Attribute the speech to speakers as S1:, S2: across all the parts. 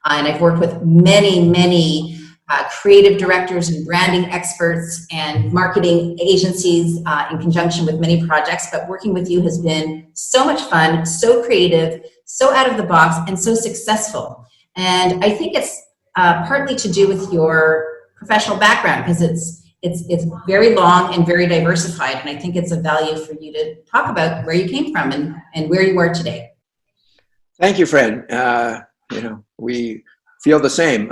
S1: And I've worked with many creative directors and branding experts and marketing agencies in conjunction with many projects. But working with you has been so much fun, so creative, so out of the box, and so successful. And I think it's partly to do with your professional background, because it's very long and very diversified, and I think it's of value for you to talk about where you came from and where you are today.
S2: Thank you, Fran. We feel the same.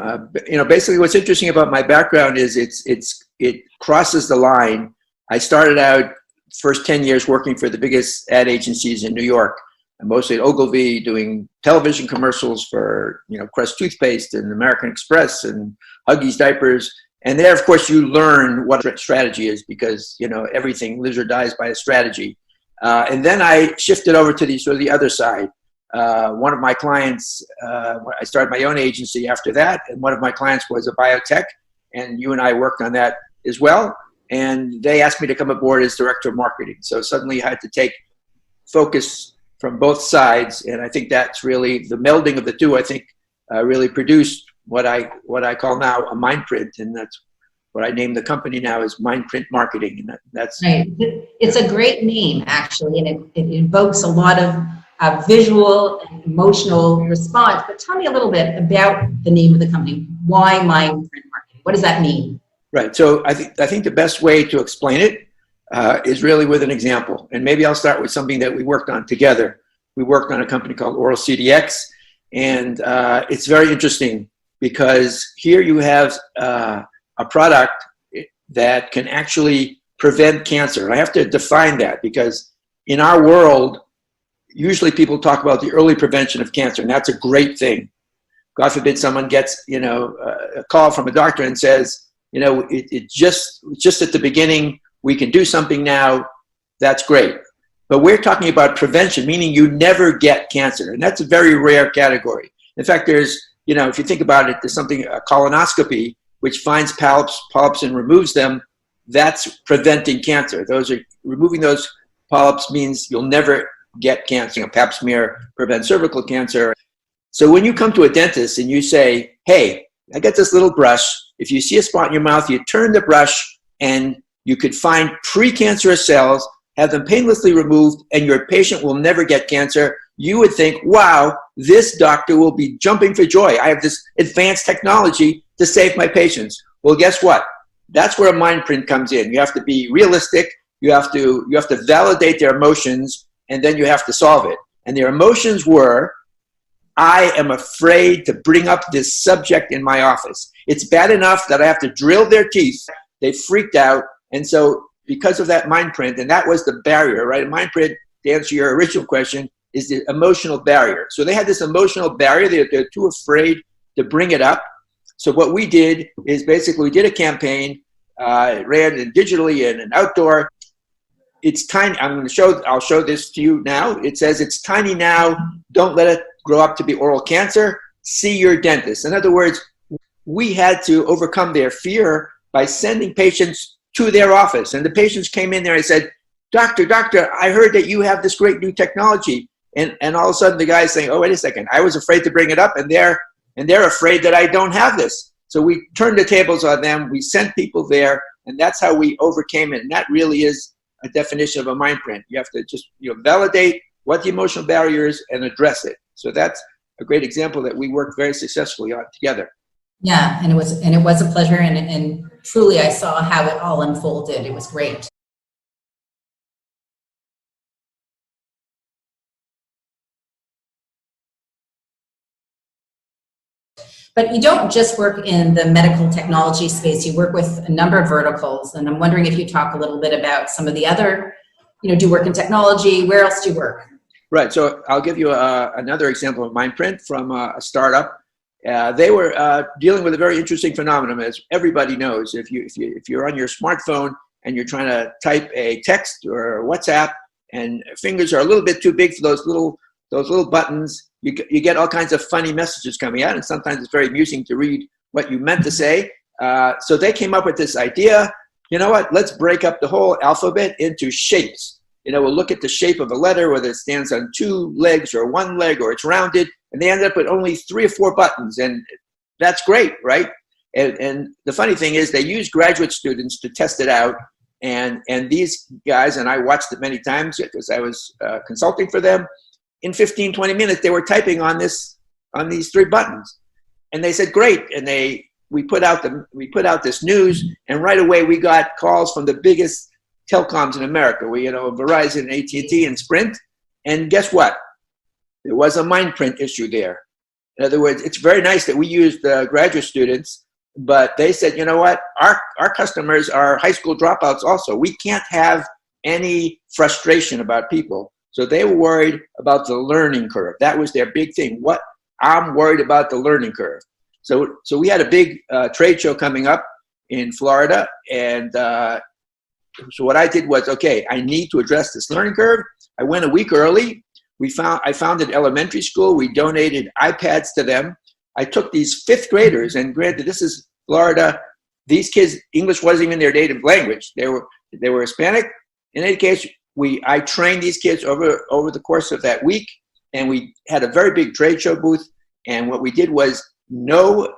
S2: Basically what's interesting about my background is it crosses the line. I started out first 10 years working for the biggest ad agencies in New York, mostly at Ogilvy, doing television commercials for Crest toothpaste and American Express and Huggies diapers. And there, of course, you learn what a strategy is, because everything lives or dies by a strategy. And then I shifted over to the other side. One of my clients, I started my own agency after that, and one of my clients was a biotech, and you and I worked on that as well. And they asked me to come aboard as director of marketing. So suddenly I had to take focus from both sides, and I think that's really the melding of the two. I think really produced what I call now a MindPrint, and that's what I named the company now is MindPrint Marketing. And that's
S1: right. It's a great name, actually, and it invokes a lot of visual and emotional response. But tell me a little bit about the name of the company. Why MindPrint Marketing? What does that mean?
S2: Right. So I think the best way to explain it is really with an example. And maybe I'll start with something that we worked on together. We worked on a company called Oral CDX, and it's very interesting because here you have a product that can actually prevent cancer. And I have to define that, because in our world, usually people talk about the early prevention of cancer, and that's a great thing. God forbid someone gets, a call from a doctor and says, it's just at the beginning, we can do something now, that's great. But we're talking about prevention, meaning you never get cancer, and that's a very rare category. In fact, there's, if you think about it, there's something, a colonoscopy, which finds polyps and removes them. That's preventing cancer. Removing those polyps means you'll never get cancer. A pap smear prevents cervical cancer. So when you come to a dentist and you say, hey, I got this little brush. If you see a spot in your mouth, you turn the brush and you could find precancerous cells, have them painlessly removed, and your patient will never get cancer. You would think, wow, this doctor will be jumping for joy. I have this advanced technology to save my patients. Well, guess what? That's where a MindPrint comes in. You have to be realistic. You have to validate their emotions, and then you have to solve it. And their emotions were, I am afraid to bring up this subject in my office. It's bad enough that I have to drill their teeth. They freaked out. And so because of that MindPrint, and that was the barrier, right? MindPrint, to answer your original question, is the emotional barrier. So they had this emotional barrier. They're too afraid to bring it up. So what we did is basically we did a campaign, ran it digitally and outdoor. It's tiny. I'll show this to you now. It says it's tiny now. Don't let it grow up to be oral cancer. See your dentist. In other words, we had to overcome their fear by sending patients to their office. And the patients came in there and said, doctor, I heard that you have this great new technology. And all of a sudden the guy's saying, oh, wait a second. I was afraid to bring it up, and they're afraid that I don't have this. So we turned the tables on them. We sent people there, and that's how we overcame it. And that really is a definition of a MindPrint. You have to just validate what the emotional barrier is and address it. So that's a great example that we worked very successfully on together.
S1: Yeah, and it was a pleasure, and truly I saw how it all unfolded. It was great. But you don't just work in the medical technology space. You work with a number of verticals, and I'm wondering if you talk a little bit about some of the other, do you work in technology? Where else do you work?
S2: Right. So I'll give you another example of MindPrint from a startup. They were dealing with a very interesting phenomenon, as everybody knows. If you're on your smartphone and you're trying to type a text or WhatsApp, and fingers are a little bit too big for those little buttons, you get all kinds of funny messages coming out, and sometimes it's very amusing to read what you meant to say. So they came up with this idea. You know what? Let's break up the whole alphabet into shapes. will look at the shape of a letter, whether it stands on 2 legs or 1 leg or it's rounded, and they ended up with only 3 or 4 buttons, and that's great, right? And the funny thing is they use graduate students to test it out, and these guys, and I watched it many times because I was consulting for them, in 15, 20 minutes, they were typing on these 3 buttons. And they said, great. And we put out this news, and right away we got calls from the biggest telecoms in America. Verizon, AT&T, and Sprint. And guess what? There was a MindPrint issue there. In other words, it's very nice that we used graduate students, but they said, you know what? Our customers are high school dropouts also. We can't have any frustration about people. So they were worried about the learning curve. That was their big thing. I'm worried about the learning curve. So we had a big trade show coming up in Florida, and so what I did was, okay, I need to address this learning curve. I went a week early. I founded elementary school. We donated iPads to them. I took these 5th graders, and granted, this is Florida. These kids, English wasn't even their native language. They were Hispanic. In any case, I trained these kids over the course of that week, and we had a very big trade show booth. And what we did was no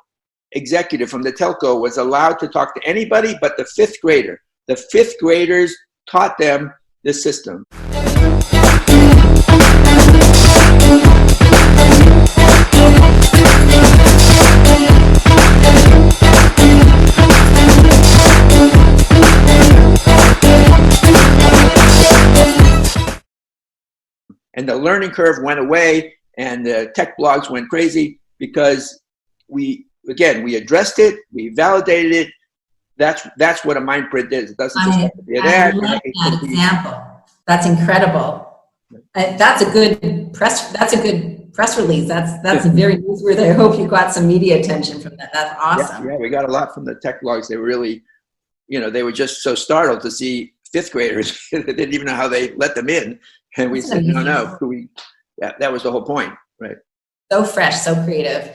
S2: executive from the telco was allowed to talk to anybody but the 5th grader. The 5th graders taught them the system. And the learning curve went away, and the tech blogs went crazy because we addressed it, we validated it. That's what a MindPrint is. It doesn't just have to be an ad.
S1: I love that example. That's incredible. That's a good press release. That's very newsworthy. I hope you got some media attention from that. That's awesome.
S2: Yeah, we got a lot from the tech blogs. They were really, they were just so startled to see 5th graders. They didn't even know how they let them in. And we said, no. That was the whole point, right?
S1: So fresh, so creative.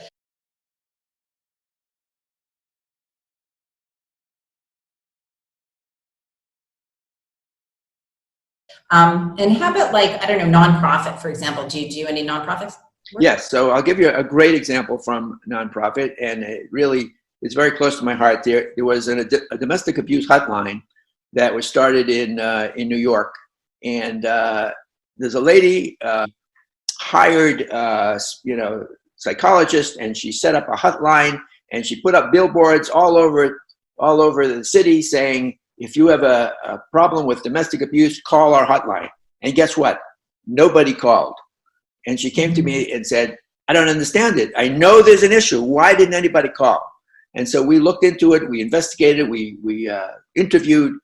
S1: And how about, like, I don't know, nonprofit, for example? Do you do any nonprofits?
S2: Yes, so I'll give you a great example from nonprofit, and it really is very close to my heart. There was a domestic abuse hotline that was started in New York, and there's a lady hired, psychologist, and she set up a hotline, and she put up billboards all over the city saying, if you have a problem with domestic abuse, call our hotline. And guess what? Nobody called. And she came to me and said, I don't understand it. I know there's an issue. Why didn't anybody call? And so we looked into it. We investigated. We interviewed,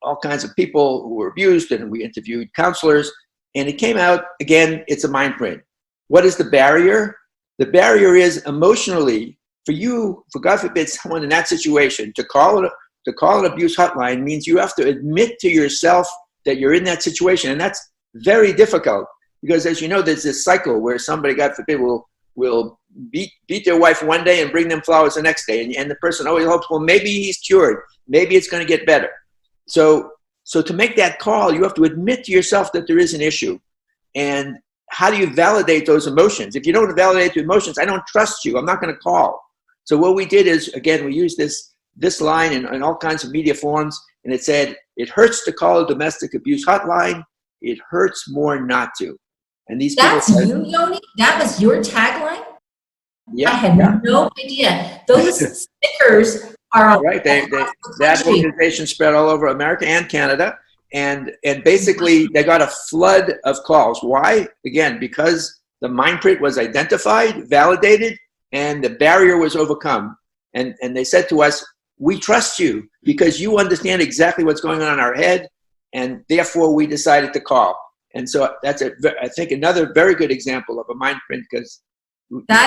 S2: all kinds of people who were abused, and we interviewed counselors. And it came out, again, it's a MindPrint. What is the barrier? The barrier is emotionally, for God forbid, someone in that situation, to call an abuse hotline means you have to admit to yourself that you're in that situation. And that's very difficult because, as you know, there's this cycle where somebody, God forbid, will beat their wife one day and bring them flowers the next day. And the person always hopes, well, maybe he's cured. Maybe it's going to get better. So to make that call, you have to admit to yourself that there is an issue. And how do you validate those emotions? If you don't validate the emotions, I don't trust you. I'm not going to call. So what we did is, again, we used this line in all kinds of media forms, and it said, it hurts to call a domestic abuse hotline. It hurts more not to. And these
S1: That's
S2: people,
S1: you, Yoni? That was your tagline?
S2: Yeah,
S1: I had no idea. Those stickers are
S2: right. That organization spread all over America and Canada, and basically they got a flood of calls. Why? Again, because the MindPrint was identified, validated, and the barrier was overcome. And they said to us, we trust you because you understand exactly what's going on in our head, and therefore we decided to call. And so that's I think another very good example of a MindPrint, because
S1: that